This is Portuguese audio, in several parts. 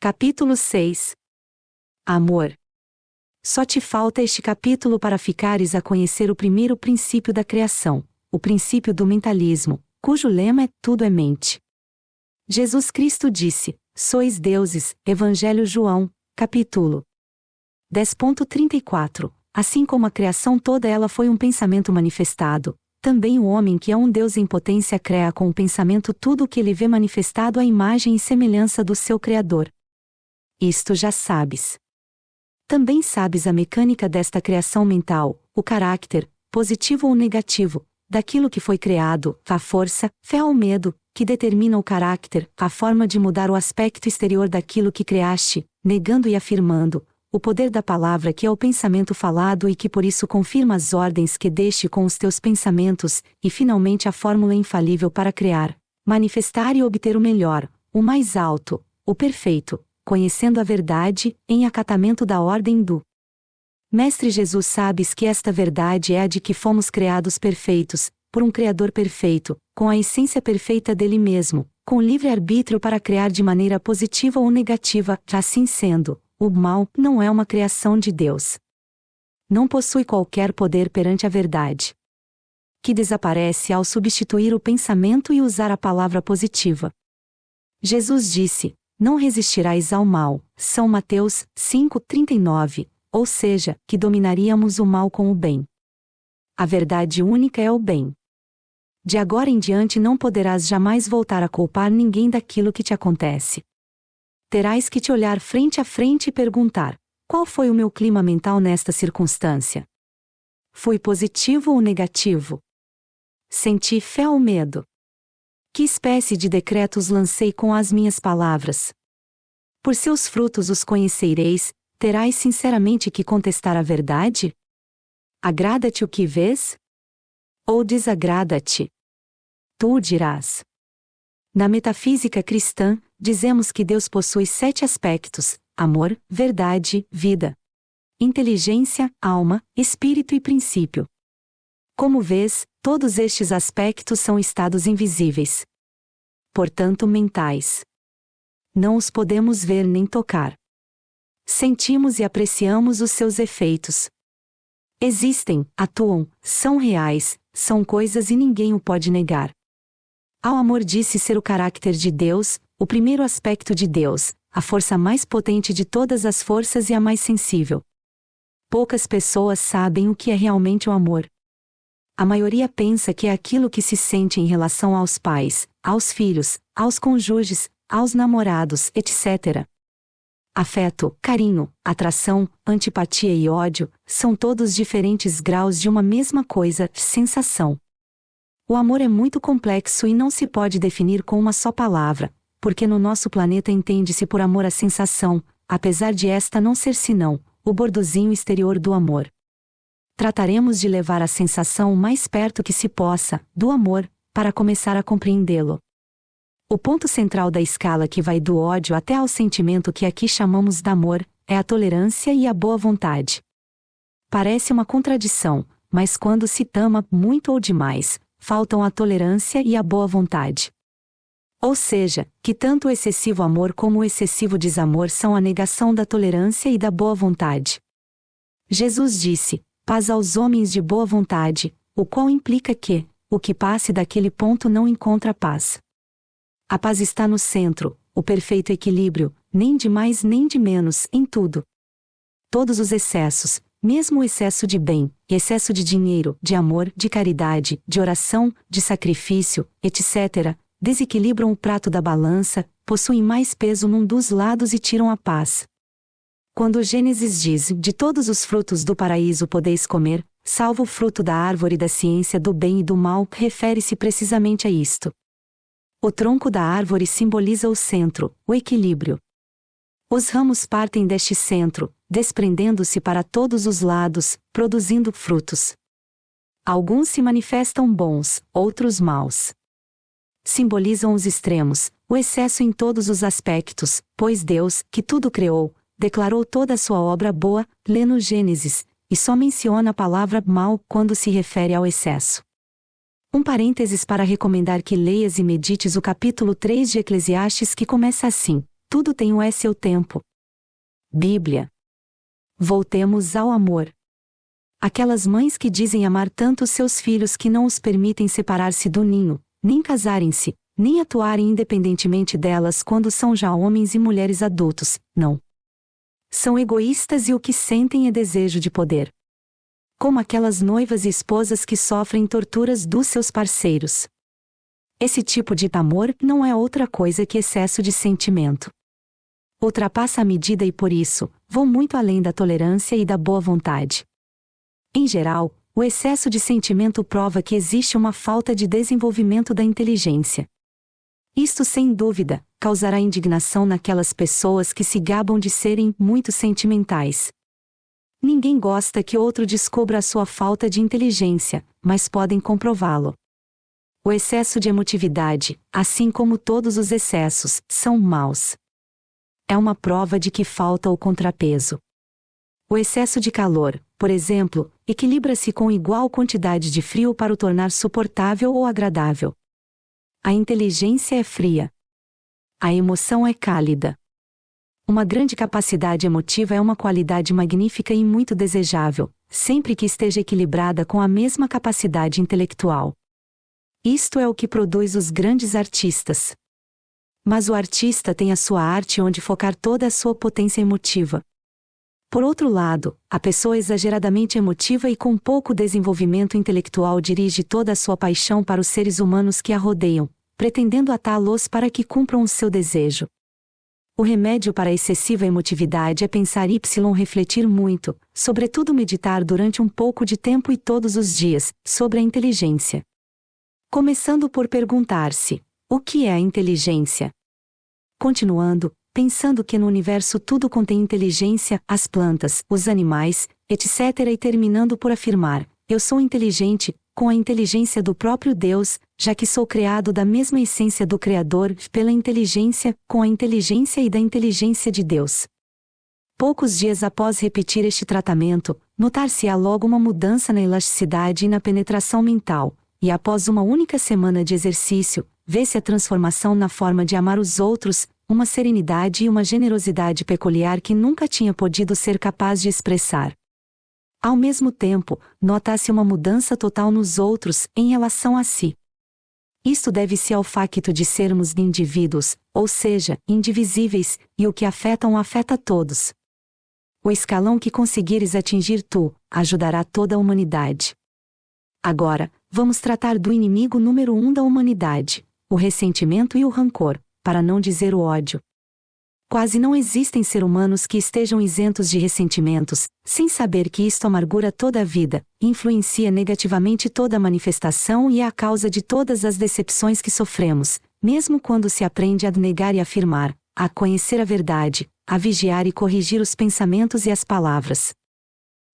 Capítulo 6. Amor. Só te falta este capítulo para ficares a conhecer o primeiro princípio da criação, o princípio do mentalismo, cujo lema é tudo é mente. Jesus Cristo disse: sois deuses, Evangelho João, capítulo 10.34. Assim como a criação toda ela foi um pensamento manifestado, também o homem que é um Deus em potência crea com o pensamento tudo o que ele vê manifestado à imagem e semelhança do seu Criador. Isto já sabes. Também sabes a mecânica desta criação mental, o caráter, positivo ou negativo, daquilo que foi criado, a força, fé ou medo, que determina o caráter, a forma de mudar o aspecto exterior daquilo que criaste, negando e afirmando, o poder da palavra que é o pensamento falado e que por isso confirma as ordens que deste com os teus pensamentos, e finalmente a fórmula infalível para criar, manifestar e obter o melhor, o mais alto, o perfeito, conhecendo a verdade, em acatamento da ordem do Mestre Jesus. Sabes que esta verdade é a de que fomos criados perfeitos, por um Criador perfeito, com a essência perfeita dele mesmo, com livre-arbítrio para criar de maneira positiva ou negativa. Assim sendo, o mal não é uma criação de Deus. Não possui qualquer poder perante a verdade, que desaparece ao substituir o pensamento e usar a palavra positiva. Jesus disse: não resistirás ao mal, São Mateus 5:39, ou seja, que dominaríamos o mal com o bem. A verdade única é o bem. De agora em diante não poderás jamais voltar a culpar ninguém daquilo que te acontece. Terás que te olhar frente a frente e perguntar: qual foi o meu clima mental nesta circunstância? Fui positivo ou negativo? Senti fé ou medo? Que espécie de decretos lancei com as minhas palavras? Por seus frutos os conhecereis. Terás sinceramente que contestar a verdade? Agrada-te o que vês? Ou desagrada-te? Tu o dirás. Na metafísica cristã, dizemos que Deus possui 7 aspectos: amor, verdade, vida, inteligência, alma, espírito e princípio. Como vês, todos estes aspectos são estados invisíveis, portanto mentais. Não os podemos ver nem tocar. Sentimos e apreciamos os seus efeitos. Existem, atuam, são reais, são coisas e ninguém o pode negar. Ao amor disse ser o caráter de Deus, o primeiro aspecto de Deus, a força mais potente de todas as forças e a mais sensível. Poucas pessoas sabem o que é realmente o amor. A maioria pensa que é aquilo que se sente em relação aos pais, aos filhos, aos cônjuges, aos namorados, etc. Afeto, carinho, atração, antipatia e ódio, são todos diferentes graus de uma mesma coisa, sensação. O amor é muito complexo e não se pode definir com uma só palavra, porque no nosso planeta entende-se por amor a sensação, apesar de esta não ser senão o bordozinho exterior do amor. Trataremos de levar a sensação o mais perto que se possa, do amor, para começar a compreendê-lo. O ponto central da escala que vai do ódio até ao sentimento que aqui chamamos de amor, é a tolerância e a boa vontade. Parece uma contradição, mas quando se ama muito ou demais, faltam a tolerância e a boa vontade. Ou seja, que tanto o excessivo amor como o excessivo desamor são a negação da tolerância e da boa vontade. Jesus disse: paz aos homens de boa vontade, o qual implica que, o que passe daquele ponto não encontra paz. A paz está no centro, o perfeito equilíbrio, nem de mais nem de menos, em tudo. Todos os excessos, mesmo o excesso de bem, excesso de dinheiro, de amor, de caridade, de oração, de sacrifício, etc., desequilibram o prato da balança, possuem mais peso num dos lados e tiram a paz. Quando Gênesis diz: de todos os frutos do paraíso podeis comer, salvo o fruto da árvore da ciência do bem e do mal, refere-se precisamente a isto. O tronco da árvore simboliza o centro, o equilíbrio. Os ramos partem deste centro, desprendendo-se para todos os lados, produzindo frutos. Alguns se manifestam bons, outros maus. Simbolizam os extremos, o excesso em todos os aspectos, pois Deus, que tudo criou, declarou toda a sua obra boa, lê no Gênesis, e só menciona a palavra mal quando se refere ao excesso. Um parênteses para recomendar que leias e medites o capítulo 3 de Eclesiastes, que começa assim: tudo tem seu tempo. Bíblia. Voltemos ao amor. Aquelas mães que dizem amar tanto seus filhos que não os permitem separar-se do ninho, nem casarem-se, nem atuarem independentemente delas quando são já homens e mulheres adultos, não. São egoístas e o que sentem é desejo de poder. Como aquelas noivas e esposas que sofrem torturas dos seus parceiros. Esse tipo de amor não é outra coisa que excesso de sentimento. Ultrapassa a medida e por isso, vão muito além da tolerância e da boa vontade. Em geral, o excesso de sentimento prova que existe uma falta de desenvolvimento da inteligência. Isto, sem dúvida, causará indignação naquelas pessoas que se gabam de serem muito sentimentais. Ninguém gosta que outro descubra a sua falta de inteligência, mas podem comprová-lo. O excesso de emotividade, assim como todos os excessos, são maus. É uma prova de que falta o contrapeso. O excesso de calor, por exemplo, equilibra-se com igual quantidade de frio para o tornar suportável ou agradável. A inteligência é fria. A emoção é cálida. Uma grande capacidade emotiva é uma qualidade magnífica e muito desejável, sempre que esteja equilibrada com a mesma capacidade intelectual. Isto é o que produz os grandes artistas. Mas o artista tem a sua arte onde focar toda a sua potência emotiva. Por outro lado, a pessoa exageradamente emotiva e com pouco desenvolvimento intelectual dirige toda a sua paixão para os seres humanos que a rodeiam, pretendendo atá-los para que cumpram o seu desejo. O remédio para a excessiva emotividade é pensar e refletir muito, sobretudo meditar durante um pouco de tempo e todos os dias, sobre a inteligência. Começando por perguntar-se: o que é a inteligência? Continuando, pensando que no universo tudo contém inteligência, as plantas, os animais, etc. e terminando por afirmar: eu sou inteligente, com a inteligência do próprio Deus, já que sou criado da mesma essência do Criador, pela inteligência, com a inteligência e da inteligência de Deus. Poucos dias após repetir este tratamento, notar-se-á logo uma mudança na elasticidade e na penetração mental, e após uma única semana de exercício, vê-se a transformação na forma de amar os outros, uma serenidade e uma generosidade peculiar que nunca tinha podido ser capaz de expressar. Ao mesmo tempo, nota-se uma mudança total nos outros, em relação a si. Isto deve-se ao facto de sermos indivíduos, ou seja, indivisíveis, e o que afeta afeta todos. O escalão que conseguires atingir tu, ajudará toda a humanidade. Agora, vamos tratar do inimigo número 1 da humanidade, o ressentimento e o rancor, para não dizer o ódio. Quase não existem seres humanos que estejam isentos de ressentimentos, sem saber que isto amargura toda a vida, influencia negativamente toda a manifestação e é a causa de todas as decepções que sofremos, mesmo quando se aprende a negar e afirmar, a conhecer a verdade, a vigiar e corrigir os pensamentos e as palavras.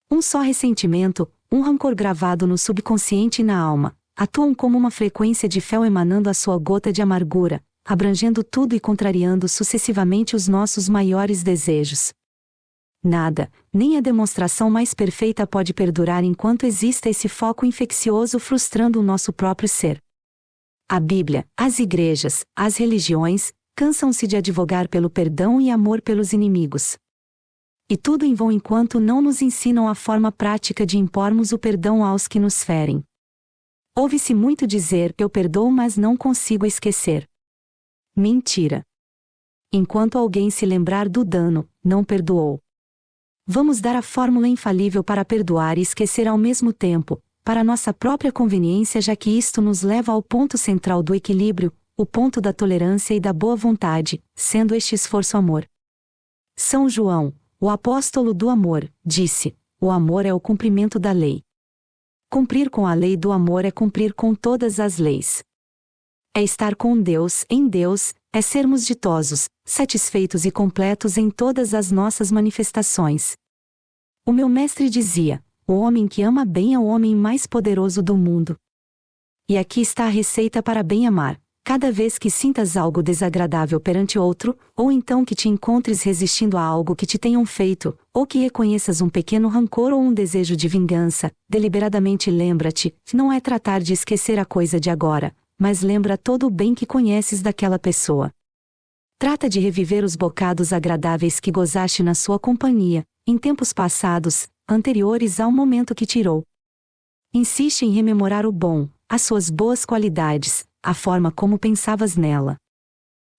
Um só ressentimento, um rancor gravado no subconsciente e na alma, atuam como uma frequência de fel emanando a sua gota de amargura, abrangendo tudo e contrariando sucessivamente os nossos maiores desejos. Nada, nem a demonstração mais perfeita pode perdurar enquanto exista esse foco infeccioso frustrando o nosso próprio ser. A Bíblia, as igrejas, as religiões, cansam-se de advogar pelo perdão e amor pelos inimigos. E tudo em vão enquanto não nos ensinam a forma prática de impormos o perdão aos que nos ferem. Ouve-se muito dizer: eu perdoo, mas não consigo esquecer. Mentira. Enquanto alguém se lembrar do dano, não perdoou. Vamos dar a fórmula infalível para perdoar e esquecer ao mesmo tempo, para nossa própria conveniência, já que isto nos leva ao ponto central do equilíbrio, o ponto da tolerância e da boa vontade, sendo este esforço amor. São João, o apóstolo do amor, disse: o amor é o cumprimento da lei. Cumprir com a lei do amor é cumprir com todas as leis. É estar com Deus, em Deus, é sermos ditosos, satisfeitos e completos em todas as nossas manifestações. O meu mestre dizia: o homem que ama bem é o homem mais poderoso do mundo. E aqui está a receita para bem amar. Cada vez que sintas algo desagradável perante outro, ou então que te encontres resistindo a algo que te tenham feito, ou que reconheças um pequeno rancor ou um desejo de vingança, deliberadamente lembra-te, não é tratar de esquecer a coisa de agora, mas lembra todo o bem que conheces daquela pessoa. Trata de reviver os bocados agradáveis que gozaste na sua companhia, em tempos passados, anteriores ao momento que tirou. Insiste em rememorar o bom, as suas boas qualidades, a forma como pensavas nela.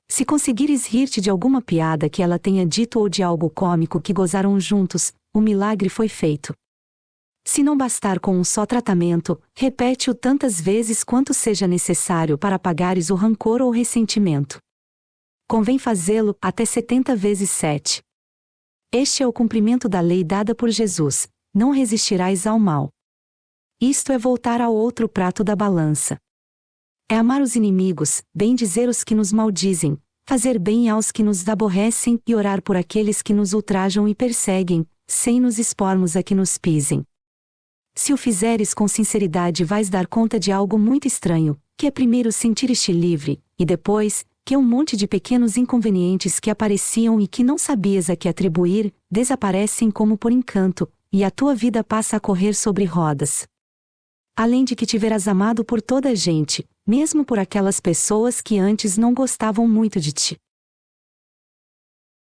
Se conseguires rir-te de alguma piada que ela tenha dito ou de algo cômico que gozaram juntos, o milagre foi feito. Se não bastar com um só tratamento, repete-o tantas vezes quanto seja necessário para apagares o rancor ou ressentimento. Convém fazê-lo até 70 vezes 7. Este é o cumprimento da lei dada por Jesus: não resistirás ao mal. Isto é voltar ao outro prato da balança. É amar os inimigos, bendizer os que nos maldizem, fazer bem aos que nos aborrecem e orar por aqueles que nos ultrajam e perseguem, sem nos expormos a que nos pisem. Se o fizeres com sinceridade, vais dar conta de algo muito estranho, que é primeiro sentir-te livre, e depois, que um monte de pequenos inconvenientes que apareciam e que não sabias a que atribuir, desaparecem como por encanto, e a tua vida passa a correr sobre rodas. Além de que te verás amado por toda a gente, mesmo por aquelas pessoas que antes não gostavam muito de ti.